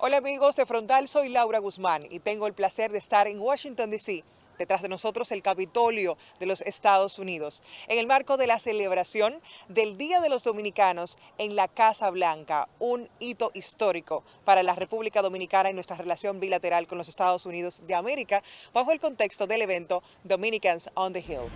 Hola amigos de Frontal, soy Laura Guzmán y tengo el placer de estar en Washington, D.C. Detrás de nosotros el Capitolio de los Estados Unidos, en el marco de la celebración del Día de los Dominicanos en la Casa Blanca, un hito histórico para la República Dominicana y nuestra relación bilateral con los Estados Unidos de América, bajo el contexto del evento Dominicans on the Hill.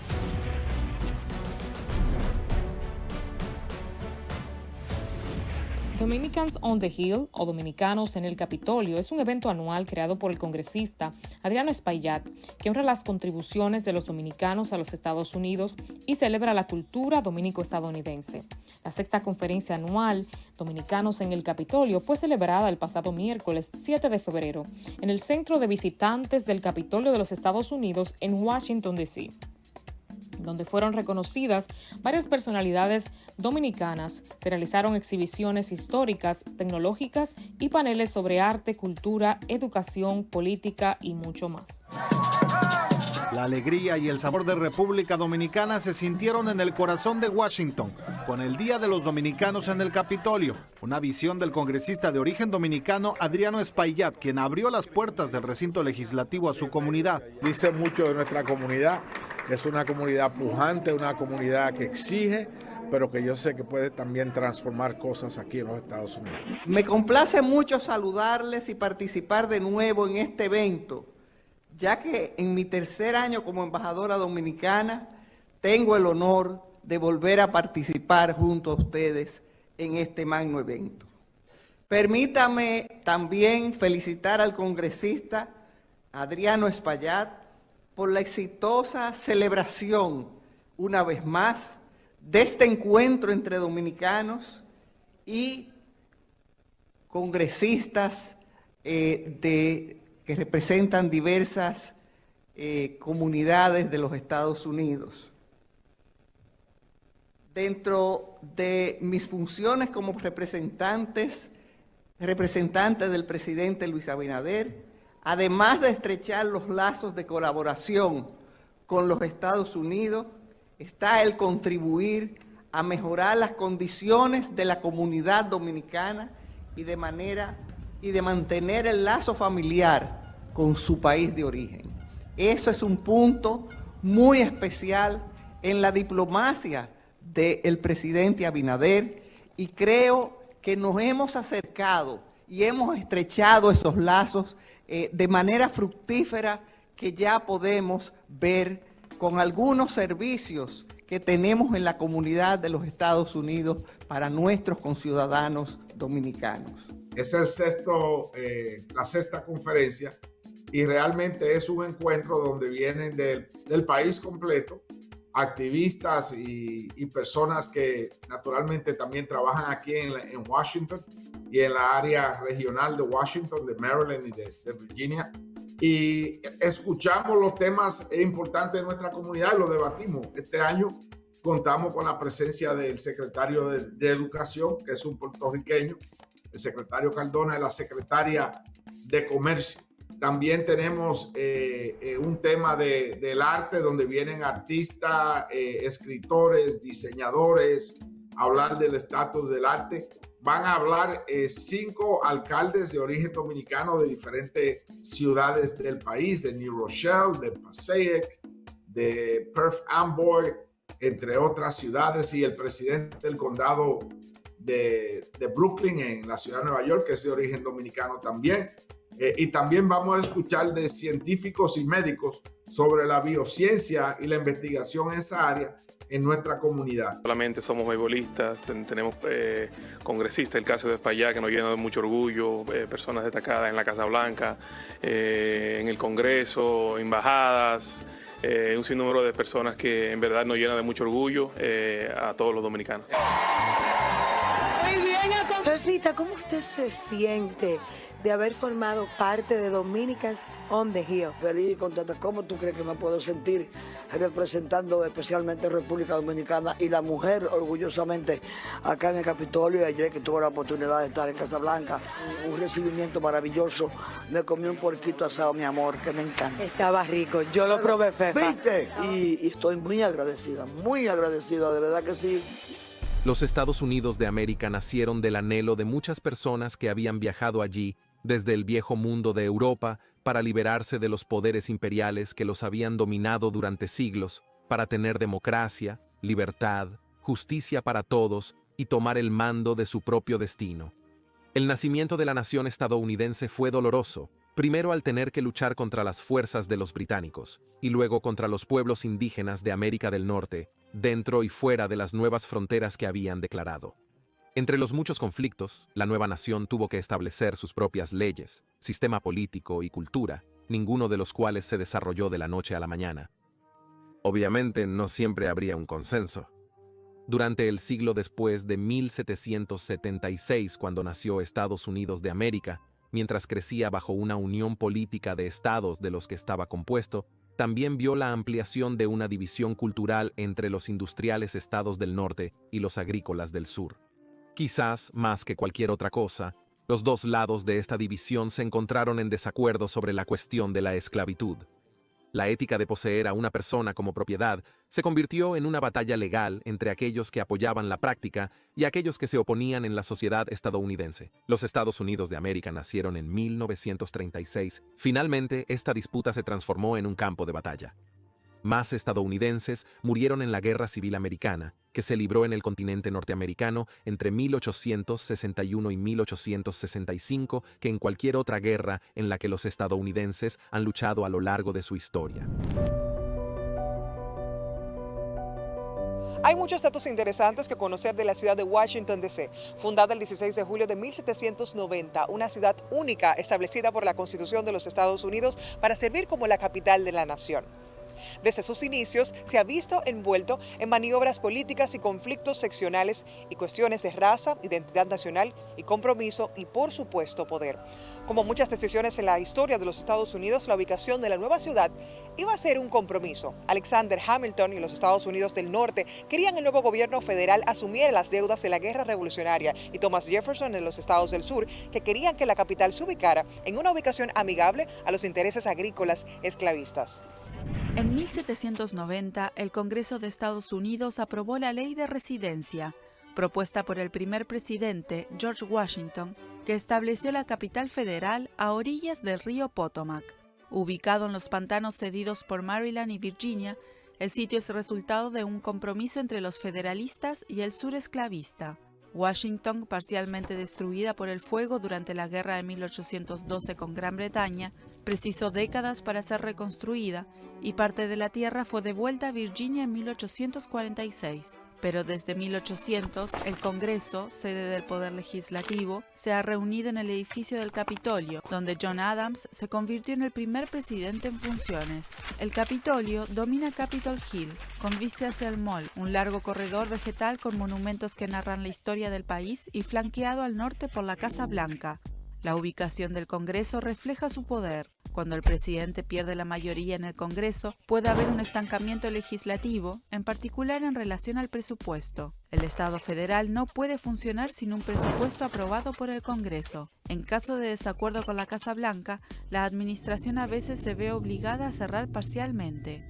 Dominicans on the Hill, o Dominicanos en el Capitolio, es un evento anual creado por el congresista Adriano Espaillat, que honra las contribuciones de los dominicanos a los Estados Unidos y celebra la cultura dominico-estadounidense. La sexta conferencia anual Dominicanos en el Capitolio fue celebrada el pasado miércoles 7 de febrero en el Centro de Visitantes del Capitolio de los Estados Unidos en Washington, D.C., donde fueron reconocidas varias personalidades dominicanas. Se realizaron exhibiciones históricas, tecnológicas y paneles sobre arte, cultura, educación, política y mucho más. La alegría y el sabor de República Dominicana se sintieron en el corazón de Washington, con el Día de los Dominicanos en el Capitolio, una visión del congresista de origen dominicano Adriano Espaillat, quien abrió las puertas del recinto legislativo a su comunidad. Dice mucho de nuestra comunidad. Es una comunidad pujante, una comunidad que exige, pero que yo sé que puede también transformar cosas aquí en los Estados Unidos. Me complace mucho saludarles y participar de nuevo en este evento, ya que en mi tercer año como embajadora dominicana tengo el honor de volver a participar junto a ustedes en este magno evento. Permítame también felicitar al congresista Adriano Espaillat por la exitosa celebración, una vez más, de este encuentro entre dominicanos y congresistas que representan diversas comunidades de los Estados Unidos. Dentro de mis funciones como representante del presidente Luis Abinader, además de estrechar los lazos de colaboración con los Estados Unidos, está el contribuir a mejorar las condiciones de la comunidad dominicana y de mantener el lazo familiar con su país de origen. Eso es un punto muy especial en la diplomacia del presidente Abinader y creo que nos hemos acercado y hemos estrechado esos lazos de manera fructífera que ya podemos ver con algunos servicios que tenemos en la comunidad de los Estados Unidos para nuestros conciudadanos dominicanos. Es la sexta conferencia y realmente es un encuentro donde vienen del país completo activistas y personas que naturalmente también trabajan aquí en Washington y en la área regional de Washington, de Maryland y de Virginia. Y escuchamos los temas importantes de nuestra comunidad y los debatimos. Este año contamos con la presencia del secretario de Educación, que es un puertorriqueño, el secretario Cardona, y la secretaria de Comercio. También tenemos un tema del arte, donde vienen artistas, escritores, diseñadores, a hablar del estatus del arte. Van a hablar 5 alcaldes de origen dominicano de diferentes ciudades del país, de New Rochelle, de Passaic, de Perth Amboy, entre otras ciudades, y el presidente del condado de Brooklyn, en la ciudad de Nueva York, que es de origen dominicano también. Y también vamos a escuchar de científicos y médicos sobre la biociencia y la investigación en esa área en nuestra comunidad. Solamente somos beisbolistas, tenemos congresistas, el caso de Espaillat, que nos llena de mucho orgullo, personas destacadas en la Casa Blanca, en el Congreso, embajadas, un sinnúmero de personas que en verdad nos llena de mucho orgullo a todos los dominicanos. Muy bien, Fefita, ¿cómo usted se siente de haber formado parte de Dominicans on the Hill? Feliz y contenta. ¿Cómo tú crees que me puedo sentir representando especialmente República Dominicana y la mujer orgullosamente acá en el Capitolio? Y ayer que tuve la oportunidad de estar en Casablanca, un recibimiento maravilloso. Me comí un porquito asado, mi amor, que me encanta. Estaba rico, yo lo probé, Fefa. ¿Viste? Y estoy muy agradecida, de verdad que sí. Los Estados Unidos de América nacieron del anhelo de muchas personas que habían viajado allí desde el viejo mundo de Europa, para liberarse de los poderes imperiales que los habían dominado durante siglos, para tener democracia, libertad, justicia para todos y tomar el mando de su propio destino. El nacimiento de la nación estadounidense fue doloroso, primero al tener que luchar contra las fuerzas de los británicos, y luego contra los pueblos indígenas de América del Norte, dentro y fuera de las nuevas fronteras que habían declarado. Entre los muchos conflictos, la nueva nación tuvo que establecer sus propias leyes, sistema político y cultura, ninguno de los cuales se desarrolló de la noche a la mañana. Obviamente, no siempre habría un consenso. Durante el siglo después de 1776, cuando nació Estados Unidos de América, mientras crecía bajo una unión política de estados de los que estaba compuesto, también vio la ampliación de una división cultural entre los industriales estados del norte y los agrícolas del sur. Quizás, más que cualquier otra cosa, los dos lados de esta división se encontraron en desacuerdo sobre la cuestión de la esclavitud. La ética de poseer a una persona como propiedad se convirtió en una batalla legal entre aquellos que apoyaban la práctica y aquellos que se oponían en la sociedad estadounidense. Los Estados Unidos de América nacieron en 1936. Finalmente, esta disputa se transformó en un campo de batalla. Más estadounidenses murieron en la Guerra Civil Americana, que se libró en el continente norteamericano entre 1861 y 1865 que en cualquier otra guerra en la que los estadounidenses han luchado a lo largo de su historia. Hay muchos datos interesantes que conocer de la ciudad de Washington, D.C., fundada el 16 de julio de 1790, una ciudad única establecida por la Constitución de los Estados Unidos para servir como la capital de la nación. Desde sus inicios se ha visto envuelto en maniobras políticas y conflictos seccionales y cuestiones de raza, identidad nacional y compromiso y, por supuesto, poder. Como muchas decisiones en la historia de los Estados Unidos, la ubicación de la nueva ciudad iba a ser un compromiso. Alexander Hamilton y los Estados Unidos del Norte querían el nuevo gobierno federal asumiera las deudas de la guerra revolucionaria y Thomas Jefferson en los Estados del Sur, que querían que la capital se ubicara en una ubicación amigable a los intereses agrícolas esclavistas. En 1790, el Congreso de Estados Unidos aprobó la Ley de Residencia, propuesta por el primer presidente, George Washington, que estableció la capital federal a orillas del río Potomac. Ubicado en los pantanos cedidos por Maryland y Virginia, el sitio es resultado de un compromiso entre los federalistas y el sur esclavista. Washington, parcialmente destruida por el fuego durante la guerra de 1812 con Gran Bretaña, precisó décadas para ser reconstruida y parte de la tierra fue devuelta a Virginia en 1846. Pero desde 1800, el Congreso, sede del Poder Legislativo, se ha reunido en el edificio del Capitolio, donde John Adams se convirtió en el primer presidente en funciones. El Capitolio domina Capitol Hill, con vista hacia el Mall, un largo corredor vegetal con monumentos que narran la historia del país y flanqueado al norte por la Casa Blanca. La ubicación del Congreso refleja su poder. Cuando el presidente pierde la mayoría en el Congreso, puede haber un estancamiento legislativo, en particular en relación al presupuesto. El Estado federal no puede funcionar sin un presupuesto aprobado por el Congreso. En caso de desacuerdo con la Casa Blanca, la administración a veces se ve obligada a cerrar parcialmente.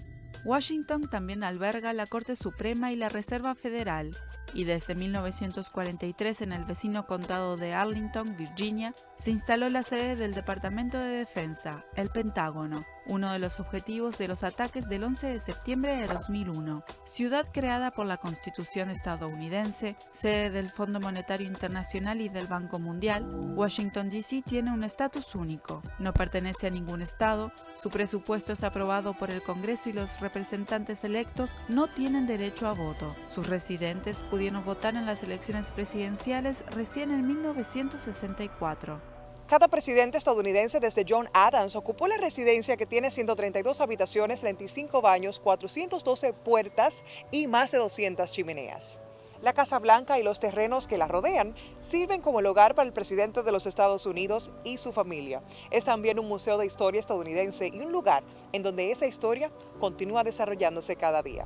Washington también alberga la Corte Suprema y la Reserva Federal, y desde 1943 en el vecino condado de Arlington, Virginia, se instaló la sede del Departamento de Defensa, el Pentágono, uno de los objetivos de los ataques del 11 de septiembre de 2001. Ciudad creada por la Constitución estadounidense, sede del Fondo Monetario Internacional y del Banco Mundial, Washington, D.C. tiene un estatus único. No pertenece a ningún estado, su presupuesto es aprobado por el Congreso y los representantes electos no tienen derecho a voto. Sus residentes pudieron votar en las elecciones presidenciales recién en 1964. Cada presidente estadounidense desde John Adams ocupó la residencia que tiene 132 habitaciones, 35 baños, 412 puertas y más de 200 chimeneas. La Casa Blanca y los terrenos que la rodean sirven como el hogar para el presidente de los Estados Unidos y su familia. Es también un museo de historia estadounidense y un lugar en donde esa historia continúa desarrollándose cada día.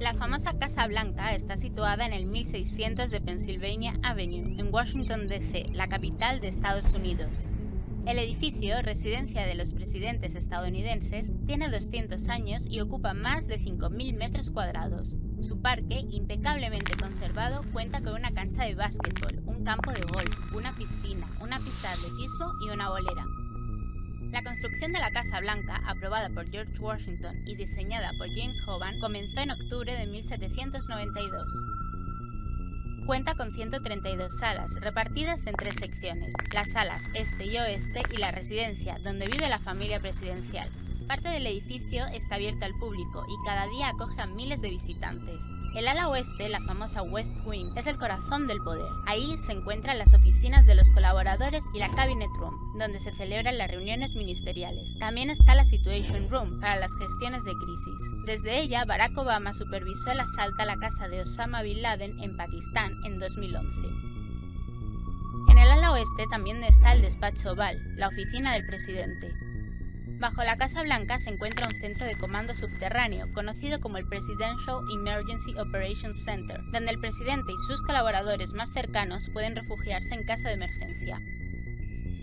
La famosa Casa Blanca está situada en el 1600 de Pennsylvania Avenue, en Washington, D.C., la capital de Estados Unidos. El edificio, residencia de los presidentes estadounidenses, tiene 200 años y ocupa más de 5.000 metros cuadrados. Su parque, impecablemente conservado, cuenta con una cancha de básquetbol, un un campo de golf, una piscina, una pista de atletismo y una bolera. La construcción de la Casa Blanca, aprobada por George Washington y diseñada por James Hoban, comenzó en octubre de 1792. Cuenta con 132 salas, repartidas en 3 secciones, las salas este y oeste y la residencia, donde vive la familia presidencial. Parte del edificio está abierto al público y cada día acoge a miles de visitantes. El ala oeste, la famosa West Wing, es el corazón del poder. Ahí se encuentran las oficinas de los colaboradores y la Cabinet Room, donde se celebran las reuniones ministeriales. También está la Situation Room, para las gestiones de crisis. Desde ella, Barack Obama supervisó el asalto a la casa de Osama Bin Laden en Pakistán en 2011. En el ala oeste también está el despacho Oval, la oficina del presidente. Bajo la Casa Blanca se encuentra un centro de comando subterráneo, conocido como el Presidential Emergency Operations Center, donde el presidente y sus colaboradores más cercanos pueden refugiarse en caso de emergencia.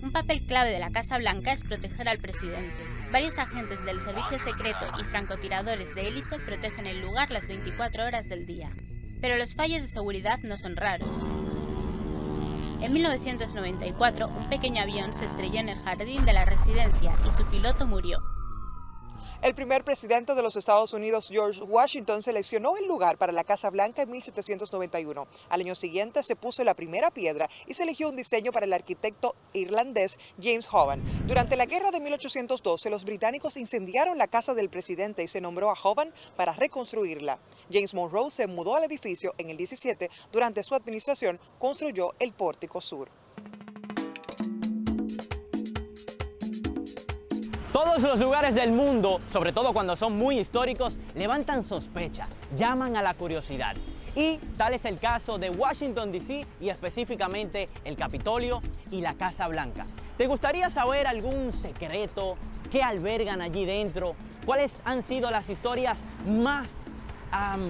Un papel clave de la Casa Blanca es proteger al presidente. Varios agentes del servicio secreto y francotiradores de élite protegen el lugar las 24 horas del día. Pero los fallos de seguridad no son raros. En 1994, un pequeño avión se estrelló en el jardín de la residencia y su piloto murió. El primer presidente de los Estados Unidos, George Washington, seleccionó el lugar para la Casa Blanca en 1791. Al año siguiente se puso la primera piedra y se eligió un diseño para el arquitecto irlandés James Hoban. Durante la guerra de 1812, los británicos incendiaron la casa del presidente y se nombró a Hoban para reconstruirla. James Monroe se mudó al edificio en el 17. Durante su administración, construyó el pórtico sur. Todos los lugares del mundo, sobre todo cuando son muy históricos, levantan sospecha, llaman a la curiosidad. Y tal es el caso de Washington, D.C. y específicamente el Capitolio y la Casa Blanca. ¿Te gustaría saber algún secreto? ¿Qué albergan allí dentro? ¿Cuáles han sido las historias más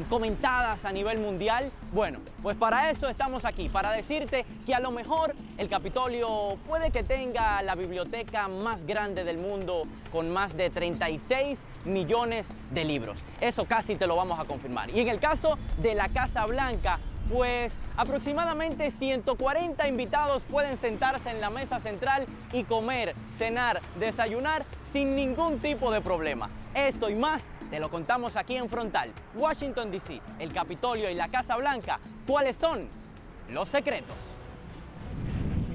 comentadas a nivel mundial? Bueno, pues para eso estamos aquí, para decirte que a lo mejor el Capitolio puede que tenga la biblioteca más grande del mundo con más de 36 millones de libros. Eso casi te lo vamos a confirmar. Y en el caso de la Casa Blanca, pues aproximadamente 140 invitados pueden sentarse en la mesa central y comer, cenar, desayunar sin ningún tipo de problema. Esto y más te lo contamos aquí en Frontal. Washington, D.C., el Capitolio y la Casa Blanca. ¿Cuáles son los secretos?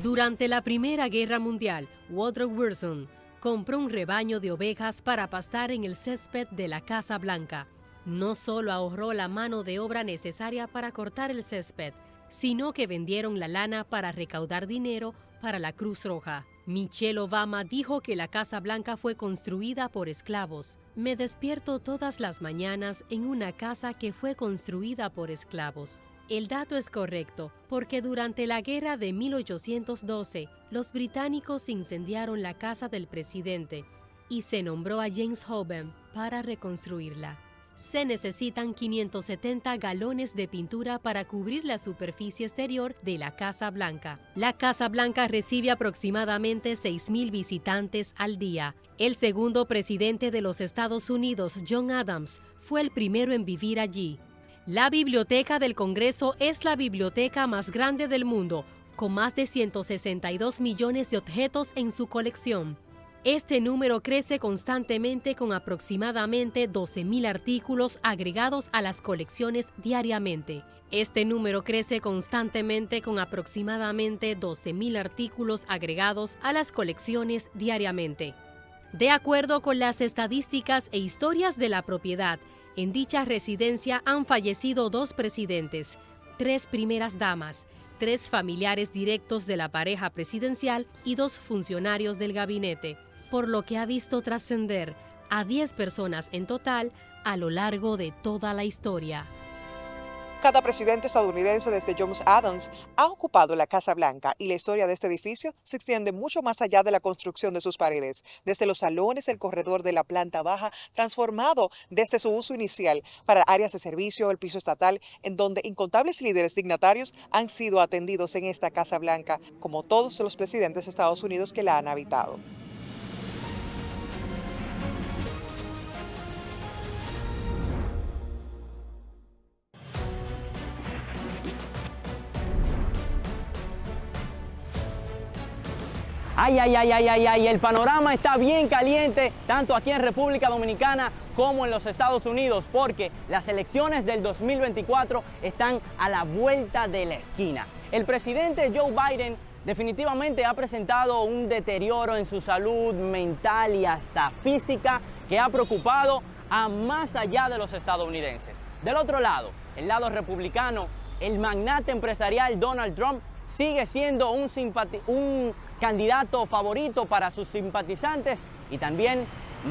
Durante la Primera Guerra Mundial, Woodrow Wilson compró un rebaño de ovejas para pastar en el césped de la Casa Blanca. No solo ahorró la mano de obra necesaria para cortar el césped, sino que vendieron la lana para recaudar dinero para la Cruz Roja. Michelle Obama dijo que la Casa Blanca fue construida por esclavos. Me despierto todas las mañanas en una casa que fue construida por esclavos. El dato es correcto, porque durante la guerra de 1812, los británicos incendiaron la casa del presidente y se nombró a James Hoban para reconstruirla. Se necesitan 570 galones de pintura para cubrir la superficie exterior de la Casa Blanca. La Casa Blanca recibe aproximadamente 6,000 visitantes al día. El segundo presidente de los Estados Unidos, John Adams, fue el primero en vivir allí. La Biblioteca del Congreso es la biblioteca más grande del mundo, con más de 162 millones de objetos en su colección. Este número crece constantemente con aproximadamente 12,000 artículos agregados a las colecciones diariamente. Este número crece constantemente con aproximadamente 12,000 artículos agregados a las colecciones diariamente. De acuerdo con las estadísticas e historias de la propiedad, en dicha residencia han fallecido 2 presidentes, 3 primeras damas, 3 familiares directos de la pareja presidencial y 2 funcionarios del gabinete, por lo que ha visto trascender a 10 personas en total a lo largo de toda la historia. Cada presidente estadounidense desde John Adams ha ocupado la Casa Blanca y la historia de este edificio se extiende mucho más allá de la construcción de sus paredes, desde los salones, el corredor de la planta baja, transformado desde su uso inicial para áreas de servicio, el piso estatal, en donde incontables líderes dignatarios han sido atendidos en esta Casa Blanca, como todos los presidentes de Estados Unidos que la han habitado. Ay, el panorama está bien caliente, tanto aquí en República Dominicana como en los Estados Unidos, porque las elecciones del 2024 están a la vuelta de la esquina. El presidente Joe Biden definitivamente ha presentado un deterioro en su salud mental y hasta física que ha preocupado a más allá de los estadounidenses. Del otro lado, el lado republicano, el magnate empresarial Donald Trump sigue siendo un candidato favorito para sus simpatizantes y también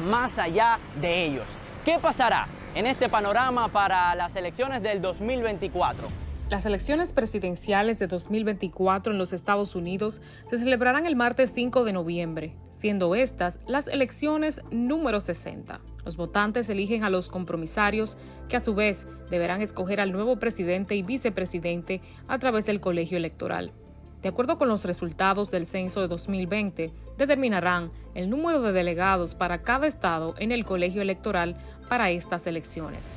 más allá de ellos. ¿Qué pasará en este panorama para las elecciones del 2024? Las elecciones presidenciales de 2024 en los Estados Unidos se celebrarán el martes 5 de noviembre, siendo estas las elecciones número 60. Los votantes eligen a los compromisarios, que a su vez deberán escoger al nuevo presidente y vicepresidente a través del colegio electoral. De acuerdo con los resultados del censo de 2020, determinarán el número de delegados para cada estado en el colegio electoral para estas elecciones.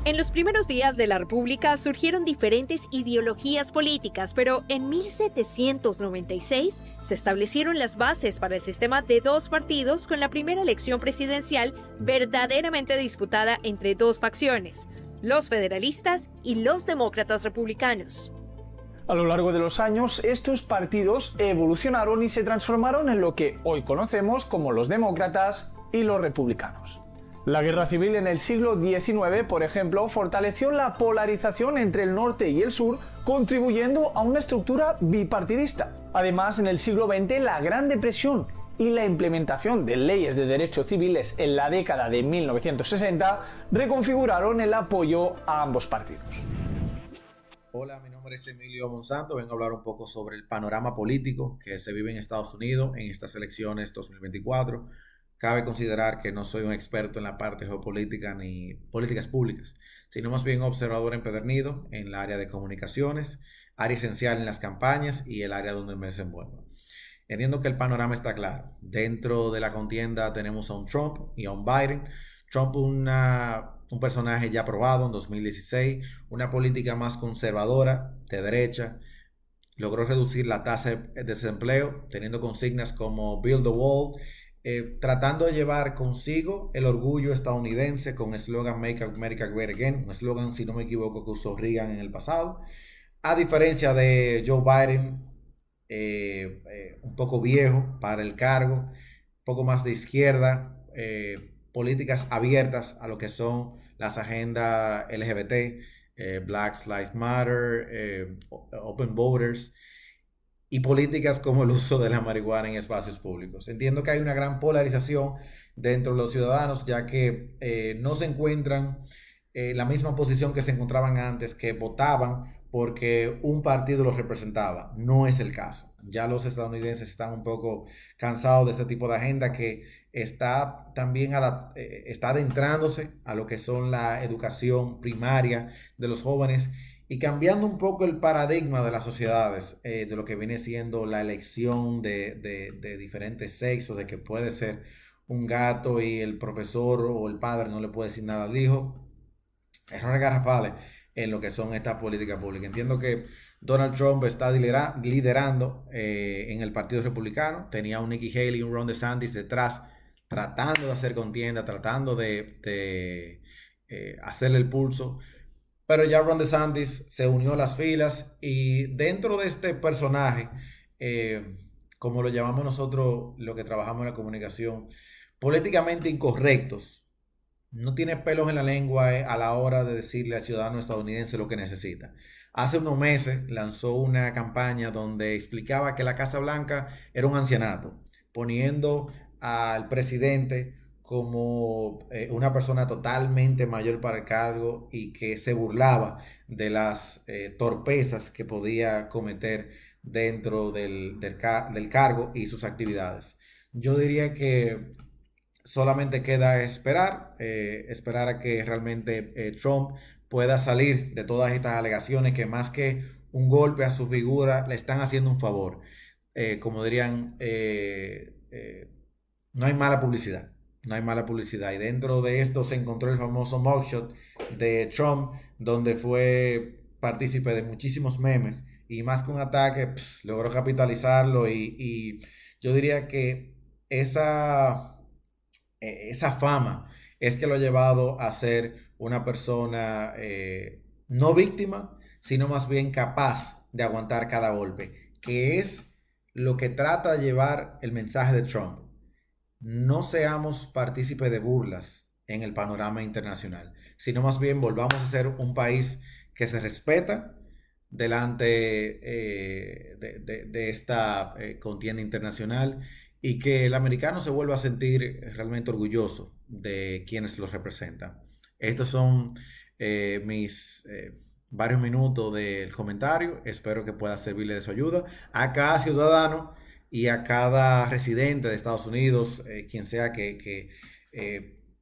En los primeros días de la República surgieron diferentes ideologías políticas, pero en 1796 se establecieron las bases para el sistema de dos partidos con la primera elección presidencial verdaderamente disputada entre dos facciones, los federalistas y los demócratas republicanos. A lo largo de los años, estos partidos evolucionaron y se transformaron en lo que hoy conocemos como los demócratas y los republicanos. La guerra civil en el siglo XIX, por ejemplo, fortaleció la polarización entre el norte y el sur, contribuyendo a una estructura bipartidista. Además, en el siglo XX, la Gran Depresión y la implementación de leyes de derechos civiles en la década de 1960 reconfiguraron el apoyo a ambos partidos. Hola, mi nombre es Emilio Monsanto. Vengo a hablar un poco sobre el panorama político que se vive en Estados Unidos en estas elecciones 2024. Cabe considerar que no soy un experto en la parte geopolítica ni políticas públicas, sino más bien observador empedernido en el área de comunicaciones, área esencial en las campañas y el área donde me desenvuelvo. Entiendo que el panorama está claro. Dentro de la contienda tenemos a un Trump y a un Biden. Trump, un personaje ya probado en 2016, una política más conservadora, de derecha, logró reducir la tasa de desempleo, teniendo consignas como Build the Wall, tratando de llevar consigo el orgullo estadounidense con el eslogan Make America Great Again, un eslogan, si no me equivoco, que usó Reagan en el pasado. A diferencia de Joe Biden, un poco viejo para el cargo, un poco más de izquierda, políticas abiertas a lo que son las agendas LGBT, Black Lives Matter, Open Borders, y políticas como el uso de la marihuana en espacios públicos. Entiendo que hay una gran polarización dentro de los ciudadanos, ya que no se encuentran en la misma posición que se encontraban antes, que votaban porque un partido los representaba. No es el caso. Ya los estadounidenses están un poco cansados de este tipo de agenda que está también está adentrándose a lo que son la educación primaria de los jóvenes y cambiando un poco el paradigma de las sociedades, de lo que viene siendo la elección de diferentes sexos, de que puede ser un gato y el profesor o el padre no le puede decir nada al hijo. Errores garrafales en lo que son estas políticas públicas. Entiendo que Donald Trump está liderando en el Partido Republicano. Tenía un Nikki Haley y un Ron DeSantis detrás, tratando de hacer contienda, tratando de hacerle el pulso. Pero ya Ron DeSantis se unió a las filas y dentro de este personaje, como lo llamamos nosotros, lo que trabajamos en la comunicación, políticamente incorrectos, no tiene pelos en la lengua a la hora de decirle al ciudadano estadounidense lo que necesita. Hace unos meses lanzó una campaña donde explicaba que la Casa Blanca era un ancianato, poniendo al presidente como una persona totalmente mayor para el cargo y que se burlaba de las torpezas que podía cometer dentro del cargo y sus actividades. Yo diría que solamente queda esperar a que realmente Trump pueda salir de todas estas alegaciones que más que un golpe a su figura le están haciendo un favor. Como dirían, no hay mala publicidad. No hay mala publicidad. Y dentro de esto se encontró el famoso mugshot de Trump, donde fue partícipe de muchísimos memes. Y más que un ataque, logró capitalizarlo y Yo diría que esa fama es que lo ha llevado a ser una persona no víctima, sino más bien capaz de aguantar cada golpe, que es lo que trata de llevar el mensaje de Trump. No seamos partícipes de burlas en el panorama internacional, sino más bien volvamos a ser un país que se respeta delante de esta contienda internacional y que el americano se vuelva a sentir realmente orgulloso de quienes los representan. Estos son mis varios minutos del comentario. Espero que pueda servirle de su ayuda a cada ciudadano y a cada residente de Estados Unidos, quien sea que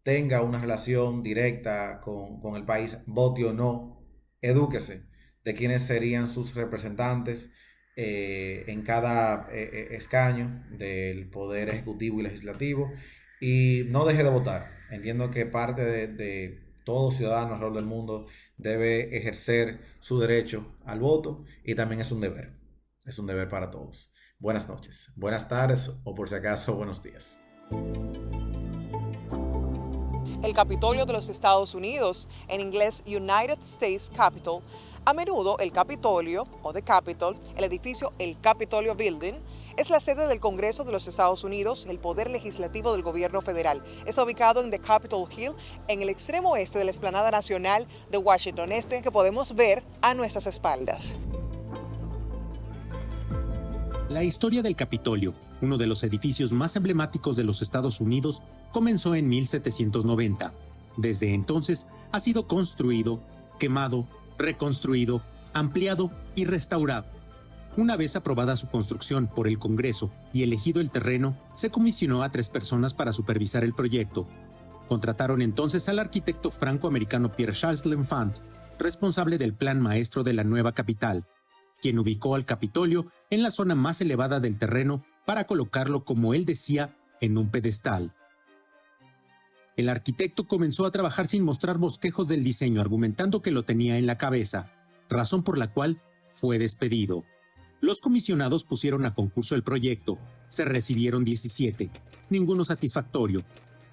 tenga una relación directa con el país, vote o no, edúquese de quiénes serían sus representantes en cada escaño del poder ejecutivo y legislativo, y no deje de votar. Entiendo que parte de todo ciudadano alrededor del mundo debe ejercer su derecho al voto, y también es un deber para todos. Buenas noches, buenas tardes o por si acaso buenos días. El Capitolio de los Estados Unidos, en inglés United States Capitol, a menudo el Capitolio o The Capitol, el edificio el Capitolio Building, es la sede del Congreso de los Estados Unidos, el poder legislativo del gobierno federal. Está ubicado en The Capitol Hill, en el extremo oeste de la Explanada Nacional de Washington, que podemos ver a nuestras espaldas. La historia del Capitolio, uno de los edificios más emblemáticos de los Estados Unidos, comenzó en 1790. Desde entonces ha sido construido, quemado, reconstruido, ampliado y restaurado. Una vez aprobada su construcción por el Congreso y elegido el terreno, se comisionó a 3 personas para supervisar el proyecto. Contrataron entonces al arquitecto franco-americano Pierre-Charles L'Enfant, responsable del plan maestro de la nueva capital, quien ubicó al Capitolio en la zona más elevada del terreno para colocarlo, como él decía, en un pedestal. El arquitecto comenzó a trabajar sin mostrar bosquejos del diseño, argumentando que lo tenía en la cabeza, razón por la cual fue despedido. Los comisionados pusieron a concurso el proyecto. Se recibieron 17, ninguno satisfactorio.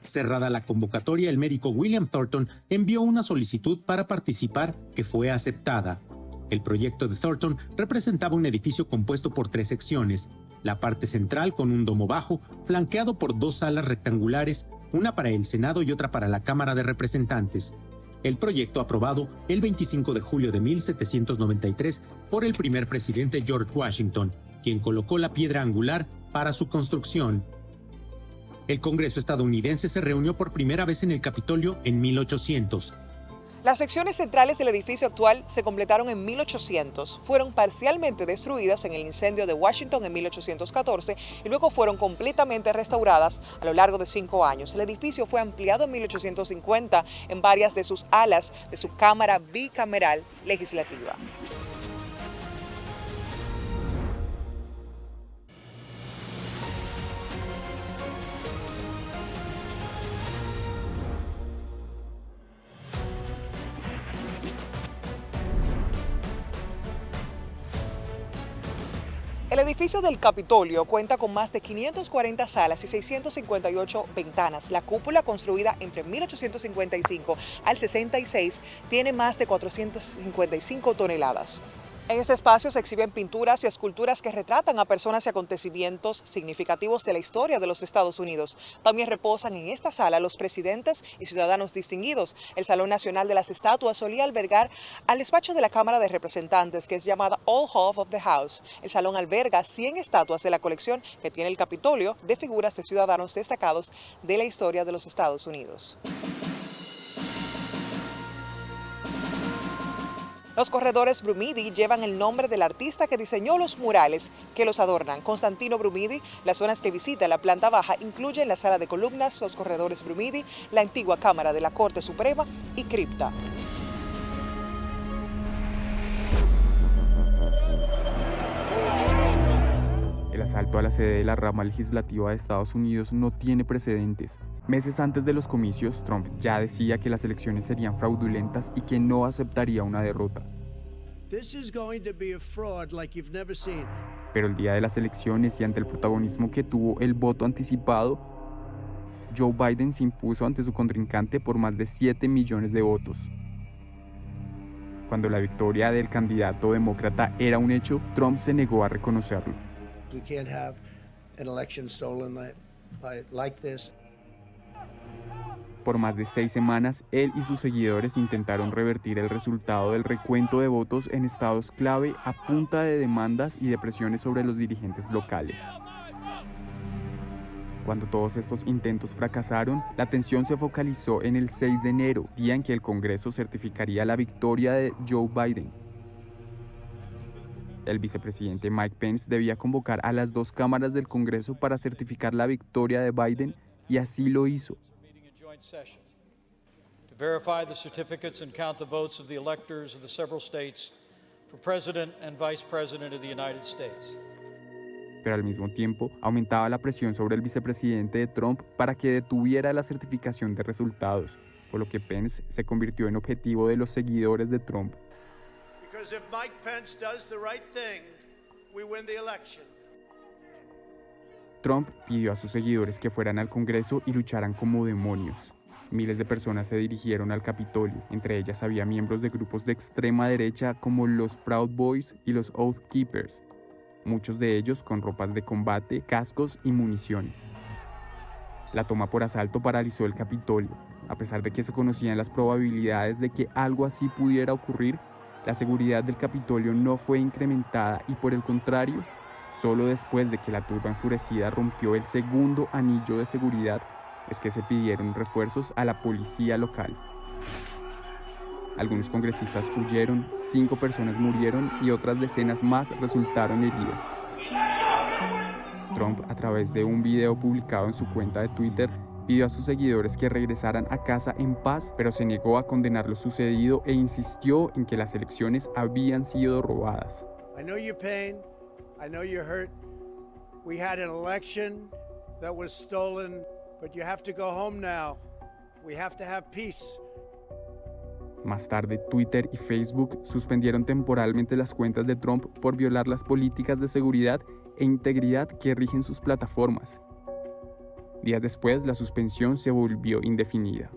Cerrada la convocatoria, el médico William Thornton envió una solicitud para participar, que fue aceptada. El proyecto de Thornton representaba un edificio compuesto por 3 secciones, la parte central con un domo bajo, flanqueado por 2 salas rectangulares, una para el Senado y otra para la Cámara de Representantes. El proyecto aprobado el 25 de julio de 1793 por el primer presidente George Washington, quien colocó la piedra angular para su construcción. El Congreso estadounidense se reunió por primera vez en el Capitolio en 1800. Las secciones centrales del edificio actual se completaron en 1800, fueron parcialmente destruidas en el incendio de Washington en 1814 y luego fueron completamente restauradas a lo largo de 5 años. El edificio fue ampliado en 1850 en varias de sus alas de su Cámara Bicameral Legislativa. El edificio del Capitolio cuenta con más de 540 salas y 658 ventanas. La cúpula, construida entre 1855 al 66, tiene más de 455 toneladas. En este espacio se exhiben pinturas y esculturas que retratan a personas y acontecimientos significativos de la historia de los Estados Unidos. También reposan en esta sala los presidentes y ciudadanos distinguidos. El Salón Nacional de las Estatuas solía albergar al despacho de la Cámara de Representantes, que es llamada All Hall of the House. El salón alberga 100 estatuas de la colección que tiene el Capitolio de figuras de ciudadanos destacados de la historia de los Estados Unidos. Los corredores Brumidi llevan el nombre del artista que diseñó los murales que los adornan, Constantino Brumidi. Las zonas que visita la planta baja incluyen la sala de columnas, los corredores Brumidi, la antigua Cámara de la Corte Suprema y cripta. El asalto a la sede de la rama legislativa de Estados Unidos no tiene precedentes. Meses antes de los comicios, Trump ya decía que las elecciones serían fraudulentas y que no aceptaría una derrota. Pero el día de las elecciones y ante el protagonismo que tuvo el voto anticipado, Joe Biden se impuso ante su contrincante por más de 7 millones de votos. Cuando la victoria del candidato demócrata era un hecho, Trump se negó a reconocerlo. We can't have an election stolen like this. Por más de 6 semanas, él y sus seguidores intentaron revertir el resultado del recuento de votos en estados clave a punta de demandas y de presiones sobre los dirigentes locales. Cuando todos estos intentos fracasaron, la atención se focalizó en el 6 de enero, día en que el Congreso certificaría la victoria de Joe Biden. El vicepresidente Mike Pence debía convocar a las 2 cámaras del Congreso para certificar la victoria de Biden, y así lo hizo. To verify the certificates and count the votes of the electors of the several states for President and Vice President of the United States. Pero al mismo tiempo aumentaba la presión sobre el vicepresidente de Trump para que detuviera la certificación de resultados, por lo que Pence se convirtió en objetivo de los seguidores de Trump. Because if Mike Pence does the right thing, we win the election. Trump pidió a sus seguidores que fueran al Congreso y lucharan como demonios. Miles de personas se dirigieron al Capitolio, entre ellas había miembros de grupos de extrema derecha como los Proud Boys y los Oath Keepers, muchos de ellos con ropas de combate, cascos y municiones. La toma por asalto paralizó el Capitolio. A pesar de que se conocían las probabilidades de que algo así pudiera ocurrir, la seguridad del Capitolio no fue incrementada y, por el contrario, solo después de que la turba enfurecida rompió el segundo anillo de seguridad es que se pidieron refuerzos a la policía local. Algunos congresistas huyeron, 5 personas murieron y otras decenas más resultaron heridas. Trump, a través de un video publicado en su cuenta de Twitter, pidió a sus seguidores que regresaran a casa en paz, pero se negó a condenar lo sucedido e insistió en que las elecciones habían sido robadas. I know your pain. I know you're hurt. We had an election that was stolen, but you have to go home now. We have to have peace. Más tarde, Twitter y Facebook suspendieron temporalmente las cuentas de Trump por violar las políticas de seguridad e integridad que rigen sus plataformas. Días después, la suspensión se volvió indefinida.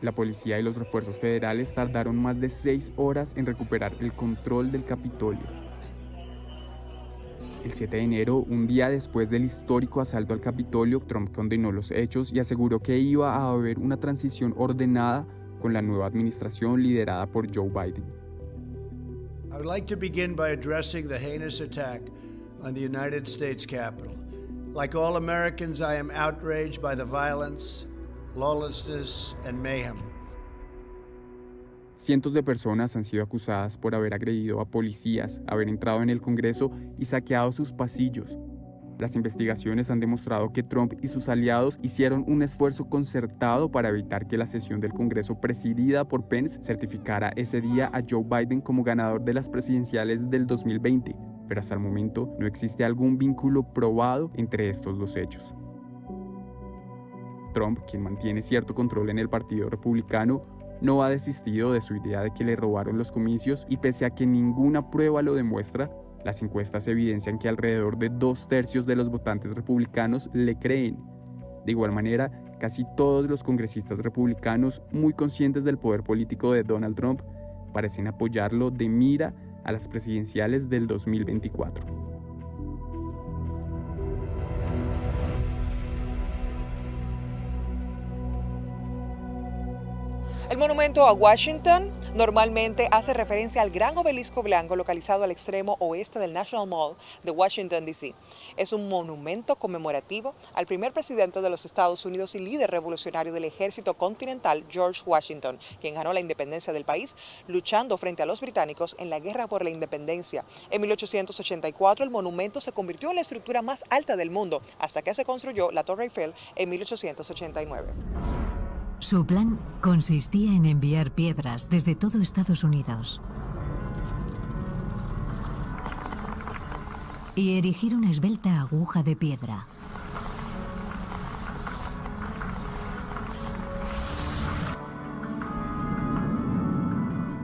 La policía y los refuerzos federales tardaron más de 6 horas en recuperar el control del Capitolio. El 7 de enero, un día después del histórico asalto al Capitolio, Trump condenó los hechos y aseguró que iba a haber una transición ordenada con la nueva administración liderada por Joe Biden. I would like to begin by addressing the heinous attack on the United States Capitol. Like all Americans, I am outraged by the violence, lawlessness, and mayhem. Cientos de personas han sido acusadas por haber agredido a policías, haber entrado en el Congreso y saqueado sus pasillos. Las investigaciones han demostrado que Trump y sus aliados hicieron un esfuerzo concertado para evitar que la sesión del Congreso presidida por Pence certificara ese día a Joe Biden como ganador de las presidenciales del 2020, pero hasta el momento no existe algún vínculo probado entre estos 2 hechos. Trump, quien mantiene cierto control en el Partido Republicano, no ha desistido de su idea de que le robaron los comicios y pese a que ninguna prueba lo demuestra, las encuestas evidencian que alrededor de 2/3 de los votantes republicanos le creen. De igual manera, casi todos los congresistas republicanos, muy conscientes del poder político de Donald Trump, parecen apoyarlo de mira a las presidenciales del 2024. El monumento a Washington normalmente hace referencia al gran obelisco blanco localizado al extremo oeste del National Mall de Washington, D.C. Es un monumento conmemorativo al primer presidente de los Estados Unidos y líder revolucionario del ejército continental, George Washington, quien ganó la independencia del país luchando frente a los británicos en la Guerra por la Independencia. En 1884 el monumento se convirtió en la estructura más alta del mundo hasta que se construyó la Torre Eiffel en 1889. Su plan consistía en enviar piedras desde todo Estados Unidos y erigir una esbelta aguja de piedra.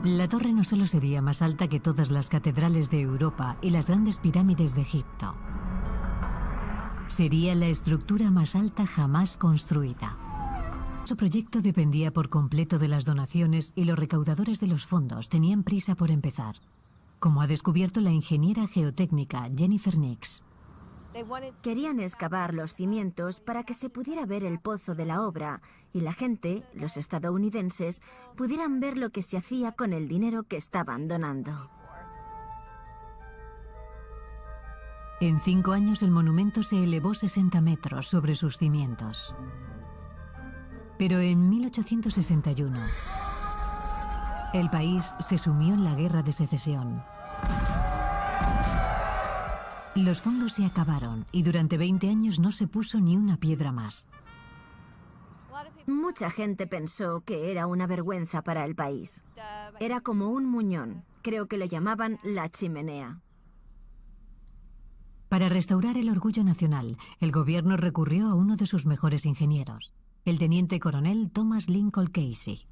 La torre no solo sería más alta que todas las catedrales de Europa y las grandes pirámides de Egipto. Sería la estructura más alta jamás construida. Su proyecto dependía por completo de las donaciones y los recaudadores de los fondos tenían prisa por empezar, como ha descubierto la ingeniera geotécnica Jennifer Nix. Querían excavar los cimientos para que se pudiera ver el pozo de la obra y la gente, los estadounidenses, pudieran ver lo que se hacía con el dinero que estaban donando. En 5 años el monumento se elevó 60 metros sobre sus cimientos. Pero en 1861, el país se sumió en la Guerra de Secesión. Los fondos se acabaron y durante 20 años no se puso ni una piedra más. Mucha gente pensó que era una vergüenza para el país. Era como un muñón. Creo que lo llamaban la chimenea. Para restaurar el orgullo nacional, el gobierno recurrió a uno de sus mejores ingenieros, el teniente coronel Thomas Lincoln Casey.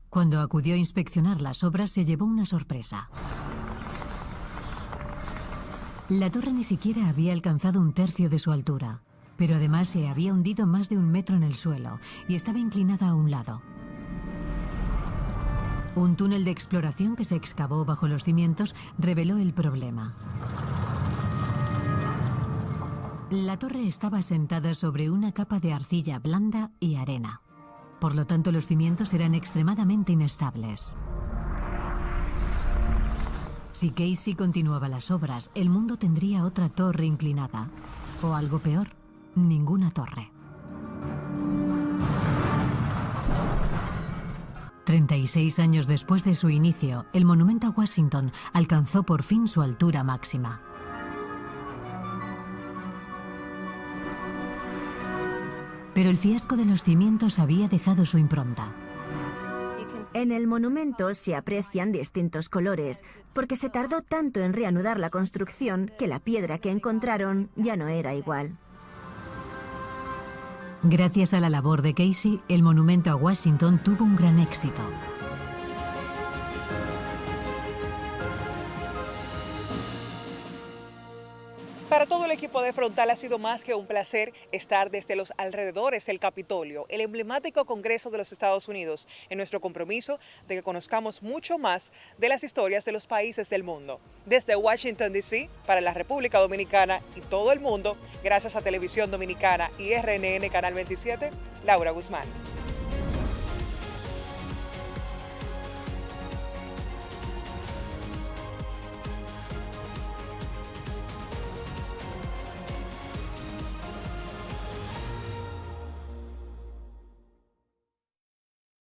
Cuando acudió a inspeccionar las obras, se llevó una sorpresa. La torre ni siquiera había alcanzado 1/3 de su altura, pero además se había hundido más de 1 metro en el suelo y estaba inclinada a un lado. Un túnel de exploración que se excavó bajo los cimientos reveló el problema. La torre estaba asentada sobre una capa de arcilla blanda y arena. Por lo tanto, los cimientos eran extremadamente inestables. Si Casey continuaba las obras, el mundo tendría otra torre inclinada. O algo peor, ninguna torre. 36 años después de su inicio, el monumento a Washington alcanzó por fin su altura máxima. Pero el fiasco de los cimientos había dejado su impronta. En el monumento se aprecian distintos colores, porque se tardó tanto en reanudar la construcción que la piedra que encontraron ya no era igual. Gracias a la labor de Casey, el monumento a Washington tuvo un gran éxito. Para todo el equipo de Frontal ha sido más que un placer estar desde los alrededores del Capitolio, el emblemático Congreso de los Estados Unidos, en nuestro compromiso de que conozcamos mucho más de las historias de los países del mundo. Desde Washington, D.C., para la República Dominicana y todo el mundo, gracias a Televisión Dominicana y RNN Canal 27, Laura Guzmán.